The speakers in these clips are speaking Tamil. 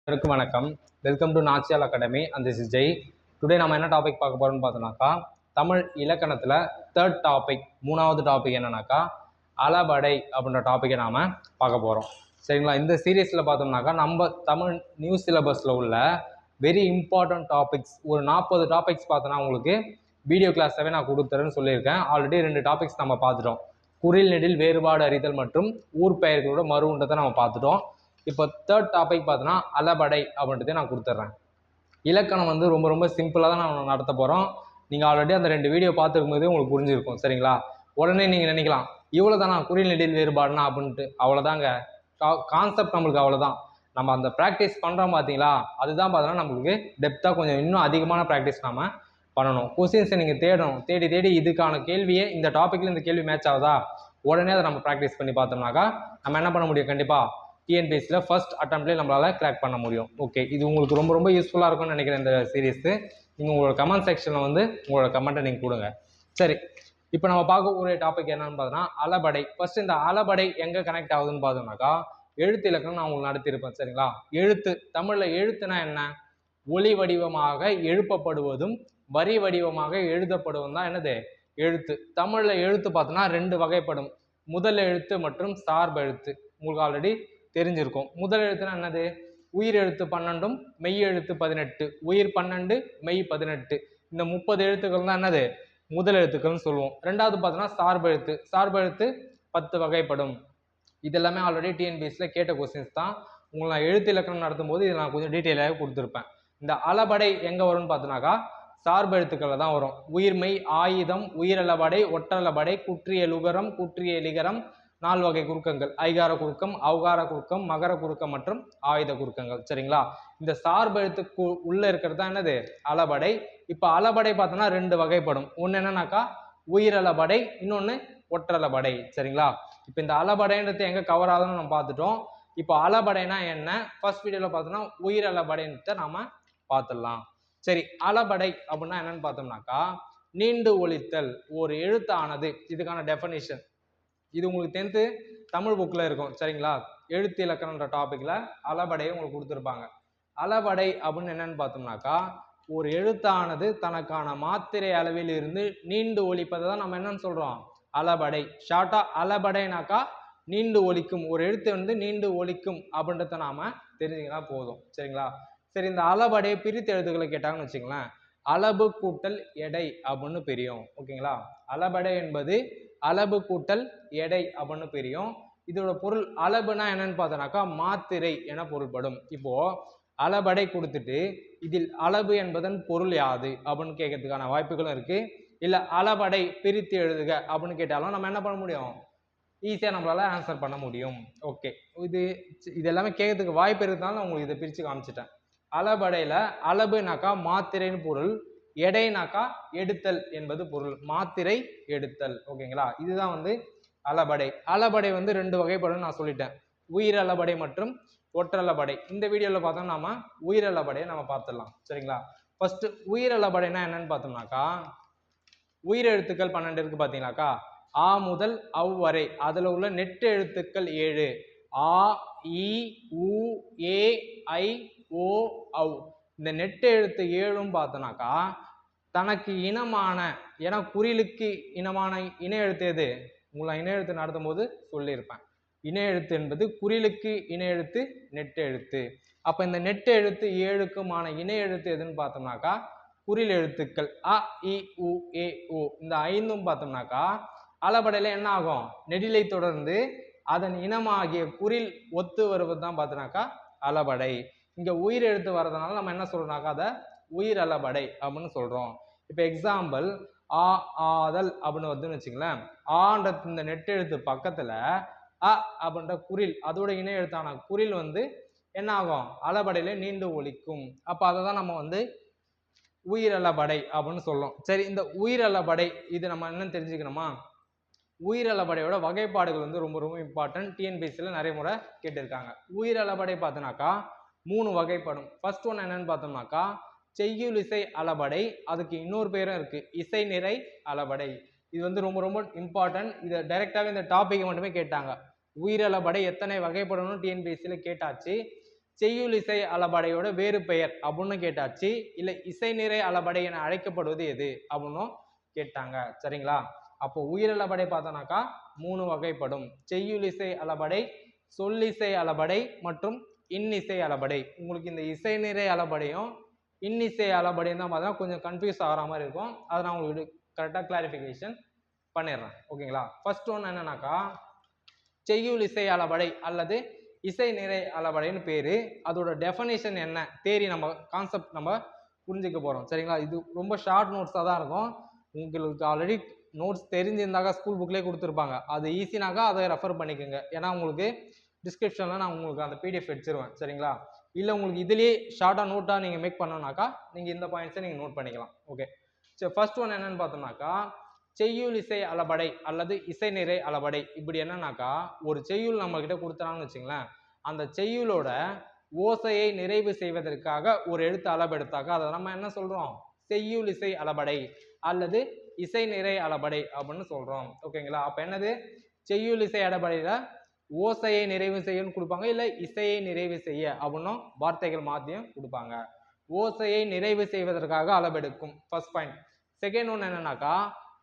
அனைவருக்கும் வணக்கம். Welcome to Nachiyal academy and this is Jai. Today நம்ம என்ன டாபிக் பார்க்க போகிறோம்னு பார்த்தோம்னாக்கா, தமிழ் இலக்கணத்தில் தேர்ட் டாபிக், மூணாவது டாபிக் என்னன்னாக்கா அளபடை அப்படின்ற டாப்பிக்கை நாம் பார்க்க போகிறோம். சரிங்களா? இந்த சீரீஸில் பார்த்தோம்னாக்கா நம்ம தமிழ் நியூ சிலபஸில் உள்ள வெரி இம்பார்ட்டன்ட் டாபிக்ஸ் ஒரு 40 டாபிக்ஸ் பார்த்தோன்னா உங்களுக்கு வீடியோ கிளாஸாகவே நான் கொடுத்துறேன்னு சொல்லியிருக்கேன். ஆல்ரெடி 2 டாபிக்ஸ் நம்ம பார்த்துட்டோம். குறில் நெடில் வேறுபாடு அறிதல் மற்றும் ஊர் பெயர்களோட மறுன்றதை நம்ம பார்த்துட்டோம். இப்போ தேர்ட் டாபிக் பார்த்தோன்னா அளபடை அப்படின்றதே நான் கொடுத்துட்றேன். இலக்கணம் வந்து ரொம்ப ரொம்ப சிம்பிளாக தான் நான் நடத்த போகிறோம். நீங்கள் ஆல்ரெடி அந்த 2 வீடியோ பார்த்துருக்கும் போதே உங்களுக்கு புரிஞ்சிருக்கும். சரிங்களா? உடனே நீங்கள் நினைக்கலாம், இவ்வளோ தானா குறில் நெடில் வேறுபாடுனா அப்படின்ட்டு. அவ்வளோதாங்க, கான்செப்ட் நம்மளுக்கு அவ்வளோதான். நம்ம அந்த ப்ராக்டிஸ் பண்ணுறோம் பார்த்தீங்களா, அதுதான் பார்த்தோன்னா நம்மளுக்கு டெப்த்தாக கொஞ்சம் இன்னும் அதிகமான ப்ராக்டிஸ் நாம் பண்ணணும். கொஸ்டின்ஸை நீங்கள் தேடி தேடி இதுக்கான கேள்வியே இந்த டாப்பிக்கில் இந்த கேள்வி மேட்ச் ஆகுதா, உடனே அதை நம்ம ப்ராக்டிஸ் பண்ணி பார்த்தோம்னாக்கா நம்ம என்ன பண்ண முடியும், கண்டிப்பாக டிஎன்பிஎஸ்சியில் ஃபர்ஸ்ட் அட்டம்ப்ட்லேயே நம்மளால் கிராக் பண்ண முடியும். ஓகே, இது உங்களுக்கு ரொம்ப ரொம்ப யூஸ்ஃபுல்லாக இருக்கும்னு நினைக்கிறேன். இந்த சீரீஸு நீங்கள் உங்களோட கமெண்ட் செக்ஷனில் வந்து உங்களோட கமெண்ட்டை நீங்கள் கொடுங்க. சரி, இப்போ நம்ம பார்க்கக்கூடிய டாபிக் என்னன்னு பார்த்தோன்னா அளபடை. ஃபர்ஸ்ட் இந்த அளபடை எங்கே கனெக்ட் ஆகுதுன்னு பார்த்தோம்னாக்கா, எழுத்து இலக்கணம் நான் உங்களுக்கு நடத்தியிருப்பேன். சரிங்களா? எழுத்து, தமிழில் எழுத்துனா என்ன? ஒளி வடிவமாக எழுப்பப்படுவதும் வரி வடிவமாக எழுதப்படுவதும் தான் என்னது எழுத்து. தமிழில் எழுத்து பார்த்தோன்னா 2 வகைப்படும், முதல் எழுத்து மற்றும் சார்பு எழுத்து. உங்களுக்கு ஆல்ரெடி தெரிஞ்சிருக்கும். முதல் எழுத்துனா என்னது? உயிர் எழுத்து 12ம் மெய் எழுத்து 18. உயிர் 12 மெய் 18, இந்த 30 எழுத்துக்கள் தான் என்னது முதல் எழுத்துக்கள்னு சொல்லுவோம். ரெண்டாவது பார்த்தோன்னா சார்பு எழுத்து. சார்பு எழுத்து 10 வகைப்படும். இது எல்லாமே ஆல்ரெடி டிஎன்பிஎஸ்சியில் கேட்ட கொஸ்டின்ஸ் தான். உங்களை நான் எழுத்து இலக்கணம் நடத்தும் போது இதை நான் கொஞ்சம் டீட்டெயிலாக கொடுத்துருப்பேன். இந்த அளபடை எங்கே வரும்னு பார்த்தோன்னாக்கா சார்பு எழுத்துக்களில் தான் வரும். உயிர்மெய், ஆயுதம், உயிரளபடை, ஒற்றளபடை, குற்றிய லுகரம், குற்றிய லிகரம், 4 வகை குறுக்கங்கள், ஐகார குறுக்கம், அவுகார குறுக்கம், மகர குறுக்கம் மற்றும் ஆயுத குறுக்கங்கள். சரிங்களா? இந்த சார்பு எழுத்துக்கு உள்ள இருக்கிறது தான் என்னது அளபடை. இப்போ அளபடை பார்த்தோன்னா 2 வகைப்படும். ஒன்று என்னன்னாக்கா உயிரளபடை, இன்னொன்று ஒற்றளபடை. சரிங்களா? இப்போ இந்த அளபடைன்றது எங்கே கவர் ஆகுதுன்னு நம்ம பார்த்துட்டோம். இப்போ அளபடைனா என்ன, ஃபர்ஸ்ட் வீடியோவில் பார்த்தோன்னா உயிரளபடைன்றதை நாம பார்த்துடலாம். சரி, அளபடை அப்படின்னா என்னன்னு பார்த்தோம்னாக்கா நீண்டு ஒலித்தல் ஒரு எழுத்தானது. இதுக்கான டெஃபனிஷன் இது உங்களுக்கு 10th தமிழ் புக்கில் இருக்கும். சரிங்களா? எழுத்து இலக்கணன்ற டாப்பிக்கில் அளபடையை உங்களுக்கு கொடுத்துருப்பாங்க. அளபடை அப்படின்னு என்னன்னு பார்த்தோம்னாக்கா ஒரு எழுத்தானது தனக்கான மாத்திரை அளவில் இருந்து நீண்டு ஒலிப்பதை தான் நம்ம என்னன்னு சொல்கிறோம், அளபடை. ஷார்ட்டாக அளபடைனாக்கா நீண்டு ஒலிக்கும், ஒரு எழுத்து வந்து நீண்டு ஒலிக்கும் அப்படின்றத நாம் தெரிஞ்சுக்கினா போதும். சரிங்களா? சரி, இந்த அளபடையை பிரித்து எழுத்துக்களை கேட்டாங்கன்னு வச்சுங்களேன், அளபு கூட்டல் எடை அப்படின்னு பிரியும். ஓகேங்களா? அளபடை என்பது அளபு கூட்டல் எடை அப்படின்னு பிரியும். இதோட பொருள் அளபுனா என்னன்னு பார்த்தோன்னாக்கா மாத்திரை என பொருள்படும். இப்போ அளபடை கொடுத்துட்டு இதில் அளபு என்பதன் பொருள் யாது அப்படின்னு கேட்கறதுக்கான வாய்ப்புகளும் இருக்கு. இல்லை அளபடை பிரித்து எழுதுக அப்படின்னு கேட்டாலும் நம்ம என்ன பண்ண முடியும், ஈஸியாக நம்மளால ஆன்சர் பண்ண முடியும். ஓகே, இது எல்லாமே கேட்கறதுக்கு வாய்ப்பு இருக்கிறதுனால உங்களுக்கு இதை பிரித்து காமிச்சிட்டேன். அளபடையில் அளபுனாக்கா மாத்திரைன்னு பொருள், எடைனாக்கா எடுத்தல் என்பது பொருள். மாத்திரை எடுத்தல். ஓகேங்களா? இதுதான் வந்து அளபடை. அளபடை வந்து 2 வகைப்படும் நான் சொல்லிட்டேன், உயிரளபடை மற்றும் ஒற்றளபடை. இந்த வீடியோவில் பார்த்தோம் நாம உயிரளபடையை நம்ம பார்த்துடலாம். சரிங்களா? ஃபர்ஸ்ட் உயிரளபடைனா என்னன்னு பார்த்தோம்னாக்கா உயிரெழுத்துக்கள் 12 இருக்கு பார்த்தீங்கன்னாக்கா, ஆ முதல் அவ் வரை அதில் உள்ள நெட்டு எழுத்துக்கள் 7. ஆ, இ, உ, ஏ, ஐ, ஓ, அவ். இந்த நெட்டு எழுத்து 7ம் பார்த்தோன்னாக்கா தனக்கு இனமான, ஏன்னா குறிலுக்கு இனமான இன எழுத்து எது, உங்களை இன எழுத்து நடத்தும் போது சொல்லியிருப்பேன். இன எழுத்து என்பது குறிலுக்கு இன எழுத்து நெட்டு எழுத்து. அப்போ இந்த நெட்டு எழுத்து 7க்குமான இன எழுத்து எதுன்னு பார்த்தோம்னாக்கா குறில் எழுத்துக்கள் அ, இ, உ, ஏ, ஓ. இந்த 5ம் பார்த்தோம்னாக்கா அளபடையில் என்ன ஆகும், நெடிலை தொடர்ந்து அதன் இனமாகிய குறில் ஒத்து வருவது தான் பார்த்தோன்னாக்கா அளபடை. இங்கே உயிர் எழுத்து வர்றதுனால நம்ம என்ன சொல்றோம்னாக்கா அதை உயிர் அளபடை அப்படின்னு சொல்றோம். இப்போ எக்ஸாம்பிள் ஆ, ஆதல் அப்படின்னு வருதுன்னு வச்சுங்களேன், ஆன்ற இந்த நெட்டு எழுத்து பக்கத்துல அ அப்படின்ற குறில், அதோட இணை எழுத்தான குறில் வந்து என்ன ஆகும், அளபடையில நீண்டு ஒலிக்கும். அப்போ அதை தான் நம்ம வந்து உயிரளபடை அப்படின்னு சொல்றோம். சரி, இந்த உயிரளபடை இது நம்ம என்னன்னு தெரிஞ்சுக்கணுமா, உயிரளபடையோட வகைப்பாடுகள் வந்து ரொம்ப ரொம்ப இம்பார்ட்டன்ட். டிஎன்பிஎஸ்சியில் நிறைய முறை கேட்டிருக்காங்க. உயிரளபடை பார்த்தோன்னாக்கா 3 வகைப்படும். ஃபர்ஸ்ட் ஒன் என்னன்னு பார்த்தோம்னாக்கா செய்யுள் இசை அளபடை, அதுக்கு இன்னொரு பேரும் இருக்கு இசை நிறை அளபடை. இது வந்து ரொம்ப ரொம்ப இம்பார்ட்டன்ட். இதை டைரெக்டாகவே இந்த டாபிக் மட்டுமே கேட்டாங்க. உயிரளபடை எத்தனை வகைப்படணும்னு டிஎன்பிஎஸ்சியில் கேட்டாச்சு. செய்யுள் இசை அளபடையோட வேறு பெயர் அப்படின்னு கேட்டாச்சு. இல்லை இசை நிறை அளபடை என அழைக்கப்படுவது எது அப்படின்னும் கேட்டாங்க. சரிங்களா? அப்போ உயிரளபடை பார்த்தோம்னாக்கா 3 வகைப்படும். செய்யுள் இசை அளபடை, சொல்லிசை அளபடை மற்றும் இன்னிசை அளபடை. உங்களுக்கு இந்த இசை நிறை அளபடையும் இன்னிசை அளபடையும் தான் பார்த்தா கொஞ்சம் கன்ஃபியூஸ் ஆகிற மாதிரி இருக்கும். அதை நான் உங்களுக்கு கரெக்டாக கிளாரிஃபிகேஷன் பண்ணிடுறேன். ஓகேங்களா? ஃபர்ஸ்ட் ஒன்று என்னன்னாக்கா செய்யுள் இசை அளபடை அல்லது இசை நிறை அளபடைன்னு பேரு. அதோட டெஃபனேஷன் என்ன, தேரி நம்ம கான்செப்ட் நம்ம புரிஞ்சுக்க போறோம். சரிங்களா? இது ரொம்ப ஷார்ட் நோட்ஸாக தான் இருக்கும். உங்களுக்கு ஆல்ரெடி நோட்ஸ் தெரிஞ்சிருந்தாக்கா ஸ்கூல் புக்லேயே கொடுத்துருப்பாங்க. அது ஈஸினாக்கா அதை ரெஃபர் பண்ணிக்கோங்க. ஏன்னா உங்களுக்கு டிஸ்கிரிப்ஷனில் நான் உங்களுக்கு அந்த பிடிஎஃப் வச்சிருவேன். சரிங்களா? இல்லை உங்களுக்கு இதுலேயே ஷார்ட்டாக நோட்டாக நீங்கள் மேக் பண்ணோம்னாக்கா நீங்கள் இந்த பாயிண்ட்ஸை நீங்கள் நோட் பண்ணிக்கலாம். ஓகே, சரி. ஃபர்ஸ்ட் ஒன் என்னன்னு பார்த்தோம்னாக்கா செய்யுள் இசை அளபடை அல்லது இசை நிறை அளபடை. இப்படி என்னன்னாக்கா ஒரு செய்யுள் நம்ம கிட்ட கொடுத்துறான்னு வச்சுங்களேன், அந்த செய்யுளோட ஓசையை நிறைவு செய்வதற்காக ஒரு எழுத்து அளபெடுத்தாக்கா அதை நம்ம என்ன சொல்றோம்? செய்யுள் இசை அளபடை அல்லது இசை நிறை அளபடை அப்படின்னு சொல்றோம். ஓகேங்களா? அப்ப என்னது? செய்யுள் இசை அளபடையில ஓசையை நிறைவு செய்யன்னு கொடுப்பாங்க, இல்லை இசையை நிறைவு செய்ய அப்படின்னும் வார்த்தைகள் மாத்தியும் கொடுப்பாங்க. ஓசையை நிறைவு செய்வதற்காக அளபெடுக்கும் ஃபர்ஸ்ட் பாயிண்ட். செகண்ட் ஒன் என்னன்னாக்கா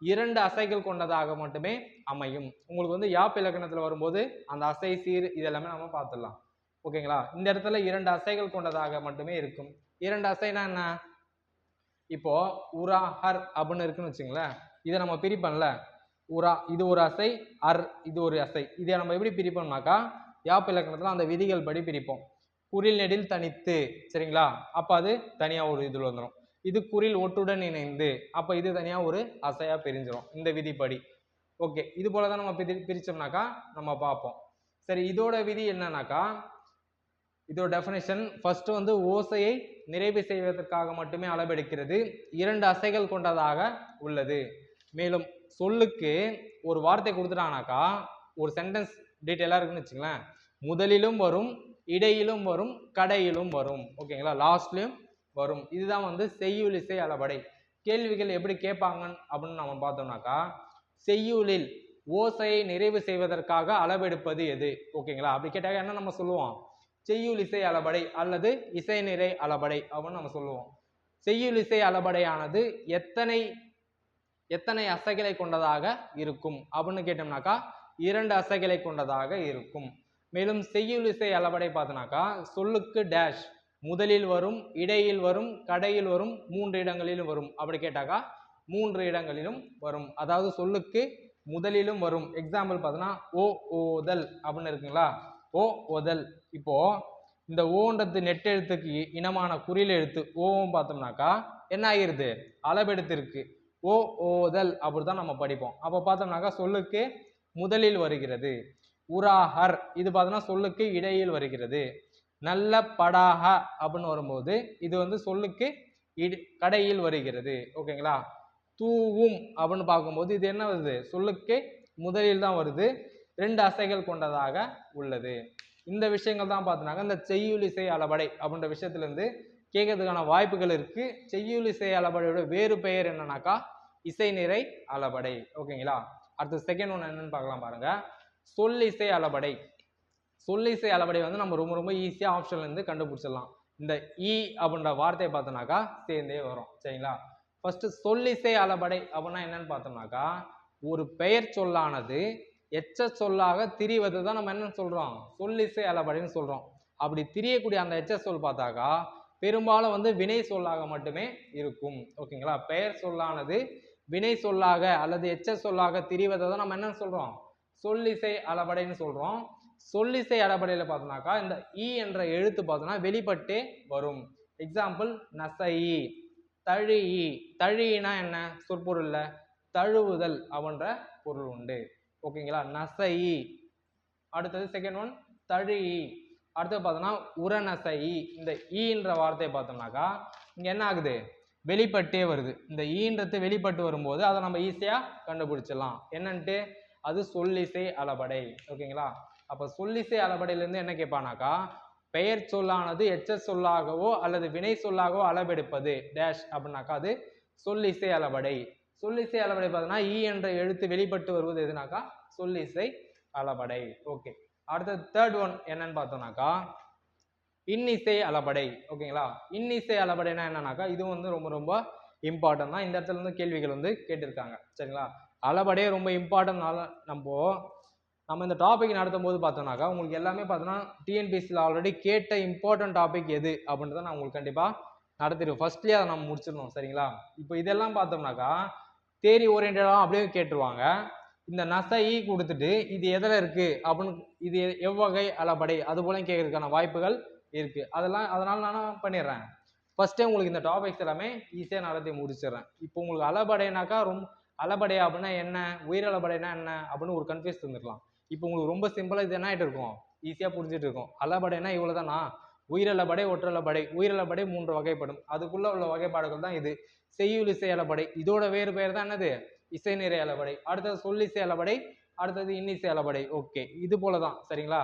2 அசைகள் கொண்டதாக மட்டுமே அமையும். உங்களுக்கு வந்து யாப் இலக்கணத்துல வரும்போது அந்த அசை சீர் இதெல்லாமே நம்ம பார்த்துடலாம். ஓகேங்களா? இந்த இடத்துல 2 அசைகள் கொண்டதாக மட்டுமே இருக்கும். 2 அசைனா என்ன? இப்போ உரா ஹர் அப்படின்னு இருக்குன்னு வச்சுங்களேன், இதை நம்ம பிரிப்போம்ல, உரா இது ஒரு அசை, அர் இது ஒரு அசை. இதை நம்ம எப்படி பிரிப்போம்னாக்கா யாப் இலக்கணத்துல அந்த விதிகள் படி பிரிப்போம். குறில் நெடில் தனித்து. சரிங்களா? அப்ப அது தனியா ஒரு இதுல வந்துடும். இது குறில் ஒட்டுடன் இணைந்து, அப்ப இது தனியா ஒரு அசையா பிரிஞ்சிடும் இந்த விதிப்படி. ஓகே, இது போலதான் நம்ம பிரிச்சோம்னாக்கா நம்ம பார்ப்போம். சரி, இதோட விதி என்னன்னாக்கா இதோட டெஃபினேஷன் ஃபர்ஸ்ட் வந்து ஓசையை நிறைவு செய்வதற்காக மட்டுமே அளவெடுக்கிறது, 2 அசைகள் கொண்டதாக உள்ளது. மேலும் சொல்லுக்கு ஒரு வார்த்தை கொடுத்துட்டாங்கனாக்கா ஒரு சென்டென்ஸ் டீட்டெயிலாக இருக்குன்னு வச்சுங்களேன், முதலிலும் வரும், இடையிலும் வரும், கடையிலும் வரும். ஓகேங்களா? லாஸ்ட்லயும் வரும். இதுதான் வந்து செய்யுள் இசை அளபடை. கேள்விகள் எப்படி கேட்பாங்க அப்படின்னு நம்ம பார்த்தோம்னாக்கா செய்யுளில் ஓசையை நிறைவு செய்வதற்காக அளவெடுப்பது எது? ஓகேங்களா? அப்படி கேட்டாக்க என்ன நம்ம சொல்லுவோம்? செய்யுள் இசை அளபடை அல்லது இசை நிறை அளபடை அப்படின்னு நம்ம சொல்லுவோம். செய்யுள் இசை அளபடையானது எத்தனை அசைகளை கொண்டதாக இருக்கும் அப்படின்னு கேட்டோம்னாக்கா 2 அசைகளை கொண்டதாக இருக்கும். மேலும் செய்யுள் இசை அளபடை பார்த்தோம்னாக்கா சொல்லுக்கு டேஷ் முதலில் வரும், இடையில் வரும், கடையில் வரும், 3 இடங்களிலும் வரும். அப்படி கேட்டாக்கா 3 இடங்களிலும் வரும். அதாவது சொல்லுக்கு முதலிலும் வரும். எக்ஸாம்பிள் பார்த்தோன்னா ஓ ஓதல் அப்படின்னு இருக்குங்களா, ஓ ஓதல். இப்போ இந்த ஓன்றது நெட்டெழுத்துக்கு இனமான குறில் எழுத்து ஓவும் பார்த்தோம்னாக்கா என்ன ஆகிருது? அளவெடுத்து இருக்கு. ஓ ஓதல் அப்படிதான் நம்ம படிப்போம். அப்போ பார்த்தோம்னாக்கா சொல்லுக்கு முதலில் வருகிறது. உராஹர் இது பார்த்தோம்னா சொல்லுக்கு இடையில் வருகிறது. நல்ல படாக அப்படின்னு வரும்போது இது வந்து சொல்லுக்கு கடையில் வருகிறது. ஓகேங்களா? தூவும் அப்படின்னு பார்க்கும்போது இது என்ன வருது? சொல்லுக்கு முதலில் தான் வருது, 2 அசைகள் கொண்டதாக உள்ளது. இந்த விஷயங்கள் தான் பார்த்தோம்னாக்க இந்த செய்யுள் இசை அளபடை அப்படின்ற விஷயத்துல இருந்து கேட்கறதுக்கான வாய்ப்புகள் இருக்கு. செய்யுள் இசை அளபடையோட வேறு பெயர் என்னன்னாக்கா இசை நிறை அளபடை. ஓகேங்களா? அடுத்து செகண்ட் ஒன் என்னன்னு பார்க்கலாம் பாருங்க. சொல் இசை அளபடை. சொல்லிசை அளபடை வந்து நம்ம ரொம்ப ரொம்ப ஈஸியாக ஆப்ஷன்ல இருந்து கண்டுபிடிச்சிடலாம். இந்த இ அப்படின்ற வார்த்தையை பார்த்தோம்னாக்கா சேர்ந்தே வரும். சரிங்களா? ஃபர்ஸ்ட் சொல்லிசை அளபடை அப்படின்னா என்னன்னு பார்த்தோம்னாக்கா ஒரு பெயர் சொல்லானது எச்ச சொல்லாக திரிவது தான் நம்ம என்ன சொல்றோம்? சொல்லிசை அளபடைன்னு சொல்றோம். அப்படி திரியக்கூடிய அந்த எச்ச சொல் பார்த்தாக்கா பெரும்பாலும் வந்து வினை சொல்லாக மட்டுமே இருக்கும். ஓகேங்களா? பெயர் சொல்லானது வினை சொல்லாக அல்லது எச்ச சொல்லாக திரிவதை தான் நம்ம என்ன சொல்றோம்? சொல்லிசை அளபடைன்னு சொல்றோம். சொல்லிசை அளபடையில பார்த்தோம்னாக்கா இந்த இ என்ற எழுத்து பார்த்தோம்னா வெளிப்பட்டே வரும். எக்ஸாம்பிள் நசை, தழி. தழினா என்ன? சொற்பொருள்ல தழுவுதல் அப்படின்ற பொருள் உண்டு. ஓகேங்களா? நசை. அடுத்தது செகண்ட் ஒன் தழி. அடுத்தது பார்த்தோம்னா உரநசை. இந்த ஈன்ற வார்த்தையை பார்த்தோம்னாக்கா இங்க என்ன ஆகுது? வெளிப்பட்டே வருது. இந்த ஈன்றது வெளிப்பட்டு வரும்போது அதை நம்ம ஈஸியா கண்டுபிடிச்சிடலாம். என்னன்ட்டு அது சொல்லிசை அளபடை. ஓகேங்களா? அப்ப சொல்லிசை அளபடையிலிருந்து என்ன கேட்பானாக்கா பெயர் சொல்லானது எச்ச சொல்லாகவோ அல்லது வினை சொல்லாகவோ அளவெடுப்பது டேஷ் அப்படின்னாக்கா அது சொல்லிசை அளபடை. சொல்லிசை அளபடை பார்த்தோம்னா ஈ என்ற எழுத்து வெளிப்பட்டு வருவது எதுனாக்கா சொல்லிசை அளபடை. ஓகே, அடுத்த தேர்ட் ஒன் என்னன்னு பார்த்தோம்னாக்கா இன்னிசை அளபடை. ஓகேங்களா, இன்னிசை அளபடைனா என்னன்னாக்கா இது வந்து ரொம்ப ரொம்ப இம்பார்ட்டன்ட் தான். இந்த இடத்துல இருந்து கேள்விகள் வந்து கேட்டிருக்காங்க. சரிங்களா, அளபடையே ரொம்ப இம்பார்ட்டன்ட்னால நம்ம இந்த டாபிக் நடத்தும் போது பார்த்தோம்னாக்கா உங்களுக்கு எல்லாமே பார்த்தோன்னா டிஎன்பிஎஸ்சியில் ஆல்ரெடி கேட்ட இம்பார்ட்டன்ட் டாபிக் எது அப்படின்றத நான் உங்களுக்கு கண்டிப்பாக நடத்திடுவோம். ஃபர்ஸ்ட்லேயே அதை நம்ம முடிச்சிடணும். சரிங்களா, இப்போ இதெல்லாம் பார்த்தோம்னாக்கா தேரி ஓரியன்டாக அப்படியே கேட்டுருவாங்க. இந்த நசை கொடுத்துட்டு இது எதில் இருக்கு அப்படின்னு இது எவ்வகை அளபடை அது போல கேட்கறதுக்கான வாய்ப்புகள் இருக்கு. அதனால நான் பண்ணிடுறேன். ஃபர்ஸ்டே உங்களுக்கு இந்த டாபிக்ஸ் எல்லாமே ஈஸியாக நடத்தி முடிச்சிடுறேன். இப்போ உங்களுக்கு அளபடைனாக்கா அளபடை அப்படின்னா என்ன, உயிரளபடைனா என்ன அப்படின்னு ஒரு கன்ஃபியூஸ் இருந்துக்கலாம். இப்போ உங்களுக்கு ரொம்ப சிம்பிளாக இது என்ன ஆகிட்டு இருக்கும், ஈஸியாக புரிஞ்சுட்டு இருக்கும். அளபடைனா இவ்வளோ தானா, உயிரளபடை ஒற்றளபடை. உயிரளபடை 3 வகைப்படும். அதுக்குள்ள உள்ள வகைப்பாடுகள் தான் இது. செய்யுள் இசை அளபடை, இதோட வேறு பெயர் தான் என்னது, இசை நிறை அளபடை. அடுத்தது சொல்லிசை அளபடை, அடுத்தது இன்னிசை அளபடை. ஓகே, இது போல தான். சரிங்களா,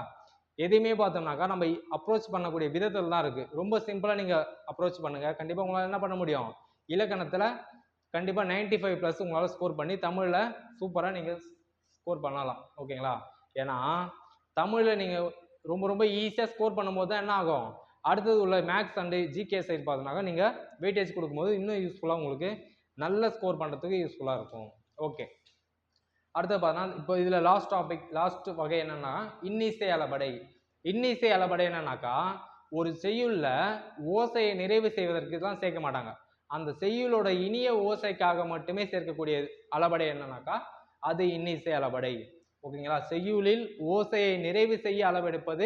எதையுமே பார்த்தோம்னாக்கா நம்ம அப்ரோச் பண்ணக்கூடிய விதத்தில் தான் இருக்கு. ரொம்ப சிம்பிளாக நீங்கள் அப்ரோச் பண்ணுங்க, கண்டிப்பாக உங்களால் என்ன பண்ண முடியும், இலக்கணத்தில் கண்டிப்பாக 95+ உங்களால் ஸ்கோர் பண்ணி தமிழில் சூப்பராக நீங்கள் ஸ்கோர் பண்ணலாம். ஓகேங்களா, ஏன்னா தமிழில் நீங்கள் ரொம்ப ரொம்ப ஈஸியாக ஸ்கோர் பண்ணும்போது தான் என்ன ஆகும், அடுத்தது உள்ள மேக்ஸ் அண்டு ஜிகே சைடு பார்த்தோம்னாக்கா நீங்கள் வெயிட்டேஜ் கொடுக்கும்போது இன்னும் யூஸ்ஃபுல்லாக உங்களுக்கு நல்ல ஸ்கோர் பண்ணுறதுக்கு யூஸ்ஃபுல்லாக இருக்கும். ஓகே, அடுத்து பார்த்தோன்னா இப்போ இதில் லாஸ்ட் வகை என்னன்னா இன்னிசை அளபடை. இன்னிசை அளபடை என்னன்னாக்கா ஒரு செய்யுள்ள ஓசையை நிறைவு செய்வதற்கு தான் சேர்க்க மாட்டாங்க. அந்த செய்யுளோட இனிய ஓசைக்காக மட்டுமே சேர்க்கக்கூடிய அளபடை என்னன்னாக்கா அது இன்னிசை அளபடை. ஓகேங்களா, செய்யுளில் ஓசையை நிறைவு செய்ய அளவெடுப்பது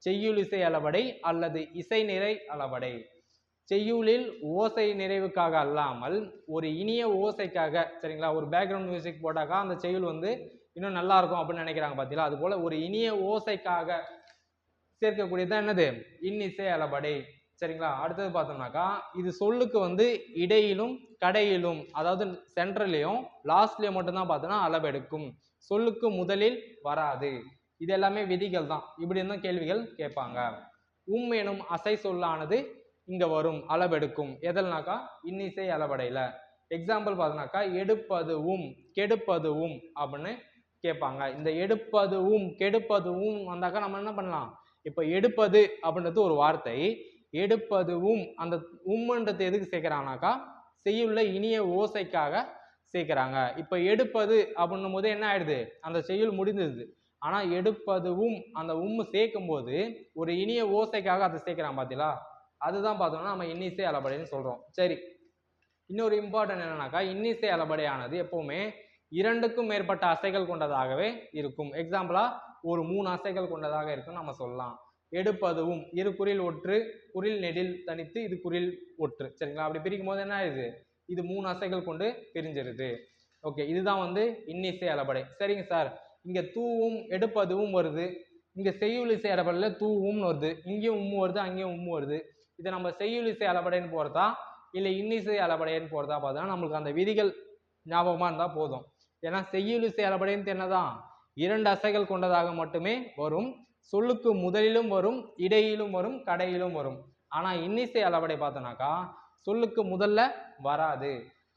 செய்யுள் இசை அளபடை அல்லது இசை நிறை அளபடை. செய்யுளில் ஓசை நிறைவுக்காக அல்லாமல் ஒரு இனிய ஓசைக்காக, சரிங்களா, ஒரு பேக்ரவுண்ட் மியூசிக் போட்டாக்கா அந்த செய்யுள் வந்து இன்னும் நல்லா இருக்கும் அப்படின்னு நினைக்கிறாங்க பார்த்தீங்களா, அது போல ஒரு இனிய ஓசைக்காக சேர்க்கக்கூடியதான் என்னது, இன்னிசை அளபடை. சரிங்களா, அடுத்தது பார்த்தோம்னாக்கா இது சொல்லுக்கு வந்து இடையிலும் கடையிலும், அதாவது சென்ட்ரலையும் லாஸ்ட்லயும் மட்டும்தான் பார்த்தோன்னா அளவெடுக்கும். சொல்லுக்கு முதலில் வராது. இது எல்லாமே விதிகள் தான். இப்படி இருந்தால் கேள்விகள் கேட்பாங்க. எனும் அசை சொல்லானது இங்க வரும், அளவெடுக்கும். எதல்னாக்கா இன்னிசை அளபடையில. எக்ஸாம்பிள் பார்த்தோம்னாக்கா எடுப்பதுவும் கெடுப்பதுவும் அப்படின்னு கேட்பாங்க. இந்த எடுப்பதுவும் கெடுப்பதுவும் வந்தாக்கா நம்ம என்ன பண்ணலாம், இப்போ எடுப்பது அப்படின்றது ஒரு வார்த்தை, எடுப்பதுவும் அந்த உம்ன்றது எதுக்கு சேர்க்கிறாங்கனாக்கா செய்யுள்ள இனிய ஓசைக்காக சேர்க்கிறாங்க. இப்போ எடுப்பது அப்படின்னும் போது என்ன ஆயிடுது, அந்த செய்யுள் முடிந்தது. ஆனா எடுப்பதுவும் அந்த சேர்க்கும் போது ஒரு இனிய ஓசைக்காக அதை சேர்க்கிறாங்க பார்த்தீங்களா, அதுதான் பார்த்தோம்னா நம்ம இன்னிசை அளபடைன்னு சொல்றோம். சரி, இன்னொரு இம்பார்ட்டன்ட் என்னன்னாக்கா இன்னிசை அளபடையானது எப்பவுமே 2க்கும் மேற்பட்ட அசைகள் கொண்டதாகவே இருக்கும். எக்ஸாம்பிளா ஒரு 3 அசைகள் கொண்டதாக இருக்கும் நம்ம சொல்லலாம். எடுப்பதுவும் இரு குறில் ஒற்று, குறில் நெடில் தனித்து, இது குறில் ஒற்று. சரிங்களா, அப்படி பிரிக்கும் போது என்ன ஆயிடுது, இது 3 அசைகள் கொண்டு பிரிஞ்சிருது. ஓகே, இதுதான் வந்து இன்னிசை அளபடை. சரிங்க சார், இங்க தூவும் எடுப்பதுவும் வருது, இங்க செய்யுள் இசை அளபடையில தூவும் வருது, இங்கேயும் உம்மு வருது, அங்கேயும் உம்மு வருது. இதை நம்ம செய்யுள் இசை அளபடைன்னு போறதா இல்லை இன்னிசை அளபடைன்னு போறதா பார்த்தோம்னா நம்மளுக்கு அந்த விதிகள் ஞாபகமா இருந்தா போதும். ஏன்னா செய்யுள் இசை அளபடைன்னு என்னதான் 2 அசைகள் கொண்டதாக மட்டுமே வரும். சொல்லுக்கு முதலிலும் வரும், இடையிலும் வரும், கடையிலும் வரும். ஆனா இன்னிசை அளபடை பார்த்தோம்னாக்கா சொல்லுக்கு முதல்ல வராது.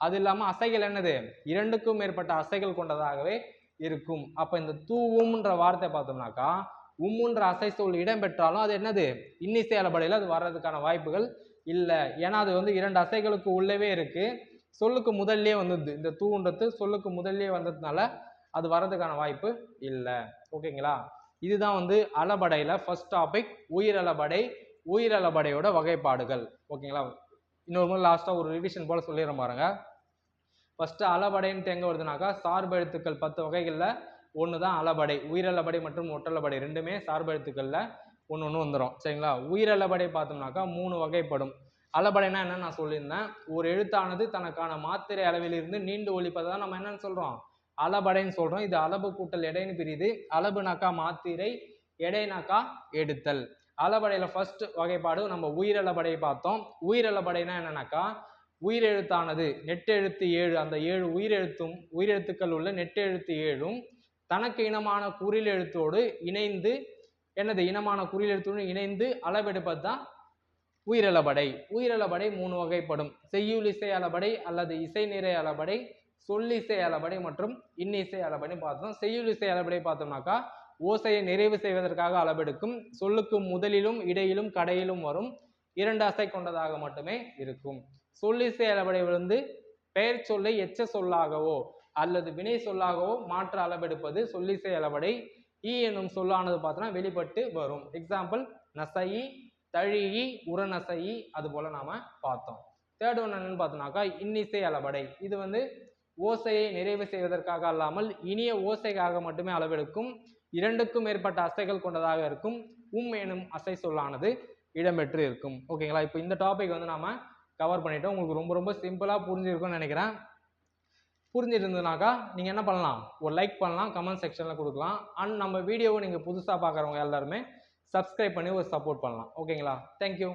அது இல்லாம அசைகள் என்னது 2க்கும் மேற்பட்ட அசைகள் கொண்டதாகவே இருக்கும். அப்ப இந்த தூவும்ன்ற வார்த்தை பார்த்தோம்னாக்கா உம்முன்ற அசை சொல் இடம் பெற்றாலும் அது என்னது இன்னிசை அளபடையில் அது வர்றதுக்கான வாய்ப்புகள் இல்லை. ஏன்னா அது வந்து 2 அசைகளுக்கு உள்ளவே இருக்கு, சொல்லுக்கு முதல்லே வந்தது. இந்த தூன்றது சொல்லுக்கு முதல்லே வந்ததுனால அது வர்றதுக்கான வாய்ப்பு இல்லை. ஓகேங்களா, இதுதான் வந்து அளபடையில ஃபர்ஸ்ட் டாபிக் உயிரளபடை, உயிரளபடையோட வகைப்பாடுகள். ஓகேங்களா, இன்னொரு லாஸ்டா ஒரு ரிவிஷன் போல சொல்லிடுறேன் பாருங்க. ஃபர்ஸ்ட் அளபடைன்ட்டு எங்க வருதுனாக்கா சார்பெழுத்துக்கள் 10 வகைகள்ல ஒண்ணுதான் அளபடை. உயிரளபடை மற்றும் ஒற்றளபடை ரெண்டுமே சார்பெழுத்துக்கள்ல ஒன்று வந்துடும். சரிங்களா, உயிரளபடை பார்த்தோம்னாக்கா 3 வகைப்படும். அளபடைனா என்னன்னு நான் சொல்லியிருந்தேன், ஒரு எழுத்தானது தனக்கான மாத்திரை அளவிலிருந்து நீண்டு ஒழிப்பதை தான் நம்ம என்னன்னு சொல்றோம், அளபடைன்னு சொல்றோம். இது அளபு கூட்டல் எடைன்னு பிரியுது. அளபுனாக்கா மாத்திரை, எடைனாக்கா எடுத்தல். அளபடையில ஃபர்ஸ்ட் வகைப்பாடு நம்ம உயிரளபடை பார்த்தோம். உயிரளபடைனா என்னன்னாக்கா உயிரெழுத்தானது நெட்டெழுத்து 7, அந்த 7 உயிரெழுத்துக்கள் உள்ள நெட்டெழுத்து 7ம் தனக்கு இனமான குறில் எழுத்தோடு இணைந்து என்னது இனமான குறில் எழுத்தோடு இணைந்து அளவெடுப்பது தான் உயிரளபடை. உயிரளபடை 3 வகைப்படும். செய்யுள் இசை அளபடை அல்லது இசை நிறை அளபடை, சொல்லிசை அளபடை மற்றும் இன்னிசை அளபடை பார்த்தோம். செய்யுள் இசை அளபடை பார்த்தோம்னாக்கா ஓசையை நிறைவு செய்வதற்காக அளவெடுக்கும். சொல்லுக்கு முதலிலும் இடையிலும் கடையிலும் வரும். 2 அசை கொண்டதாக மட்டுமே இருக்கும். சொல்லிசை அளபடை பெயர் சொல்லை எச்ச சொல்லாகவோ அல்லது வினை சொல்லாகவோ மாற்ற அளவெடுப்பது சொல்லிசை அளபடை. என்னும் சொல்லானது பார்த்தோன்னா வெளிப்பட்டு வரும். எக்ஸாம்பிள் நசையி, தழியி, உரநசையி, அது போல நாம பார்த்தோம். தேர்ட் ஒன் என்னன்னு பார்த்தோம்னாக்கா இன்னிசை அளபடை. இது ஓசையை நிறைவு செய்வதற்காக அல்லாமல் இனிய ஓசைக்காக மட்டுமே அளவெடுக்கும். 2க்கும் மேற்பட்ட அசைகள் கொண்டதாக இருக்கும். எனும் அசை சொல்லானது இடம்பெற்று இருக்கும். ஓகேங்களா? இப்போ இந்த டாபிக் நாம கவர் பண்ணிட்டோம். உங்களுக்கு ரொம்ப ரொம்ப சிம்பிளா புரிஞ்சிருக்கும்னு நினைக்கிறேன். புரிஞ்சிருந்ததுனாக்கா நீங்கள் என்ன பண்ணலாம், ஒரு லைக் பண்ணலாம், கமெண்ட் செக்ஷனில் கொடுக்கலாம். அண்ட் நம்ம வீடியோவை நீங்கள் புதுசாக பார்க்குறவங்க எல்லாருமே சப்ஸ்கிரைப் பண்ணி ஒரு சப்போர்ட் பண்ணலாம். ஓகேங்களா? தேங்க்யூ.